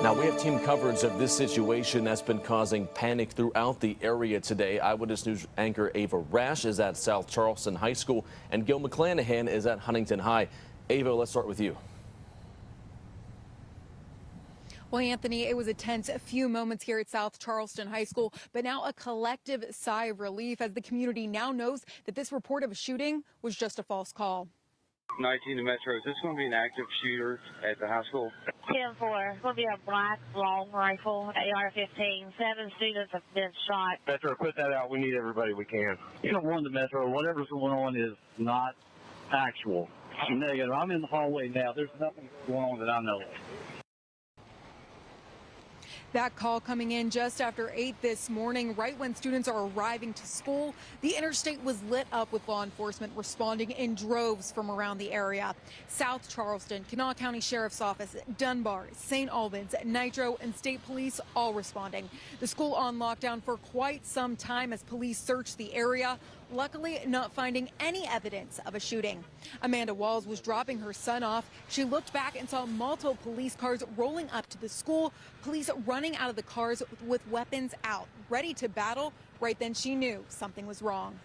Now, we have team coverage of this situation that's been causing panic throughout the area today. Eyewitness News anchor Ava Rash is at South Charleston High School, and Gil McClanahan is at Huntington High. Ava, let's start with you. Well, Anthony, it was a tense few moments here at South Charleston High School, but now a collective sigh of relief as the community now knows that this report of a shooting was just a false call. 19 to Metro. Is this going to be an active shooter at the high school? 10-4. It's going to be a black long rifle, AR-15. 7 students have been shot. Metro, put that out. We need everybody we can. You don't want the Metro. Whatever's going on is not actual. Negative. I'm in the hallway now. There's nothing going on that I know of. That call coming in just after 8 this morning, right when students are arriving to school. The interstate was lit up with law enforcement responding in droves from around the area. South Charleston, Kanawha County Sheriff's Office, Dunbar, St. Albans, Nitro, and state police all responding. The school on lockdown for quite some time as police searched the area, luckily not finding any evidence of a shooting. Amanda Walls was dropping her son off. She looked back and saw multiple police cars rolling up to the school, police running out of the cars with weapons out, ready to battle. Right then she knew something was wrong.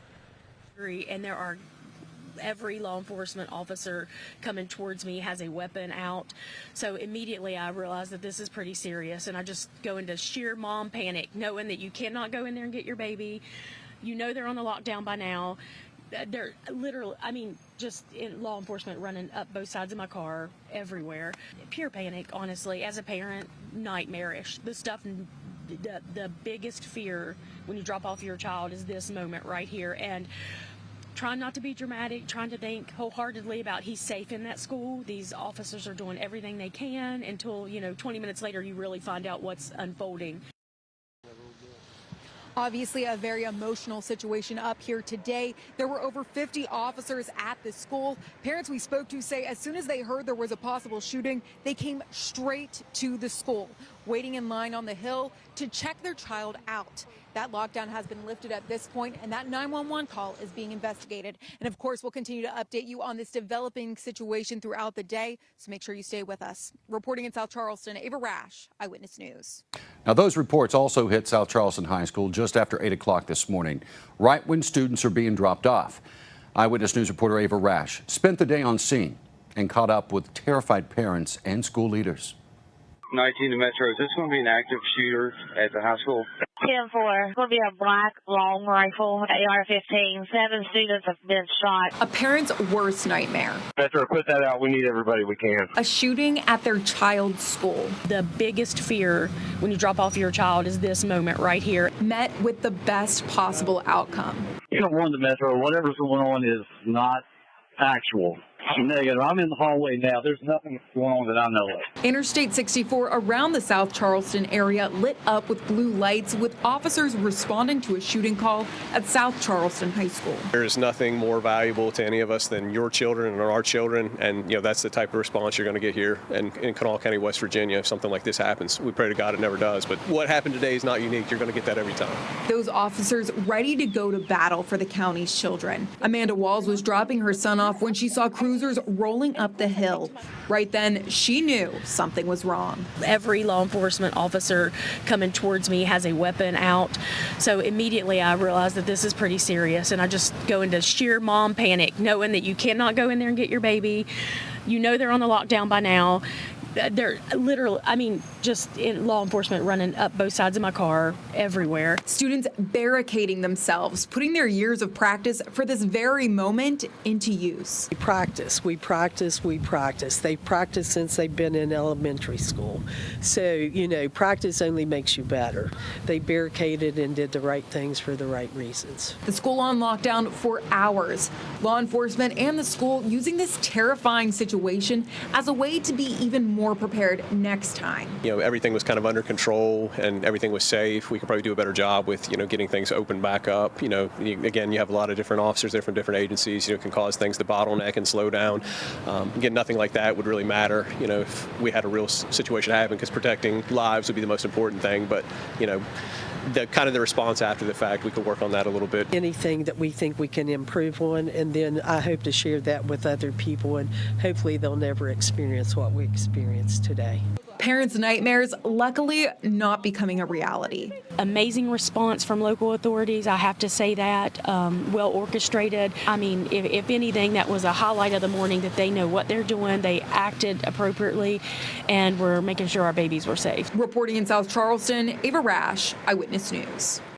And there are every law enforcement officer coming towards me has a weapon out. So immediately I realized that this is pretty serious, and I just go into sheer mom panic, knowing that you cannot go in there and get your baby. You know they're on the lockdown by now. They're literally, just in law enforcement running up both sides of my car everywhere. Pure panic, honestly. As a parent, nightmarish. The biggest fear when you drop off your child is this moment right here. And trying not to be dramatic, trying to think wholeheartedly about he's safe in that school. These officers are doing everything they can until, 20 minutes later you really find out what's unfolding. Obviously, a very emotional situation up here today. There were over 50 officers at the school. Parents we spoke to say as soon as they heard there was a possible shooting, they came straight to the school, waiting in line on the hill to check their child out. That lockdown has been lifted at this point, and that 911 call is being investigated. And of course, we'll continue to update you on this developing situation throughout the day, so make sure you stay with us. Reporting in South Charleston, Ava Rash, Eyewitness News. Now, those reports also hit South Charleston High School just after 8 o'clock this morning, right when students are being dropped off. Eyewitness News reporter Ava Rash spent the day on scene and caught up with terrified parents and school leaders. 19 to Metro. Is this going to be an active shooter at the high school? 10-4. It's going to be a black long rifle, AR-15. 7 students have been shot. A parent's worst nightmare. Metro, put that out. We need everybody we can. A shooting at their child's school. The biggest fear when you drop off your child is this moment right here. Met with the best possible outcome. You don't want the Metro. Whatever's going on is not actual. Negative. I'm in the hallway now. There's nothing going on that I know of. Interstate 64 around the South Charleston area lit up with blue lights, with officers responding to a shooting call at South Charleston High School. There is nothing more valuable to any of us than your children and our children, and that's the type of response you're going to get here and in Kanawha County, West Virginia, if something like this happens. We pray to God it never does, but what happened today is not unique. You're going to get that every time. Those officers ready to go to battle for the county's children. Amanda Walls was dropping her son off when she saw cruisers rolling up the hill. Right then, she knew something was wrong. Every law enforcement officer coming towards me has a weapon out. So immediately I realized that this is pretty serious, and I just go into sheer mom panic, knowing that you cannot go in there and get your baby. You know they're on the lockdown by now. They're literally, just in law enforcement running up both sides of my car everywhere. Students barricading themselves, putting their years of practice for this very moment into use. We practice. They practice since they've been in elementary school. So, practice only makes you better. They barricaded and did the right things for the right reasons. The school on lockdown for hours. Law enforcement and the school using this terrifying situation as a way to be even more prepared next time. Everything was kind of under control and everything was safe. We could probably do a better job with, getting things open back up. Again, you have a lot of different officers, different agencies, can cause things to bottleneck and slow down. Again, nothing like that would really matter, if we had a real situation happen, because protecting lives would be the most important thing. But, the response after the fact, we could work on that a little bit. Anything that we think we can improve on, and then I hope to share that with other people, and hopefully they'll never experience what we experienced today. Parents' nightmares, luckily, not becoming a reality. Amazing response from local authorities, I have to say that. Well orchestrated. I mean, if anything, that was a highlight of the morning, that they know what they're doing, they acted appropriately, and we're making sure our babies were safe. Reporting in South Charleston, Ava Rash, Eyewitness News.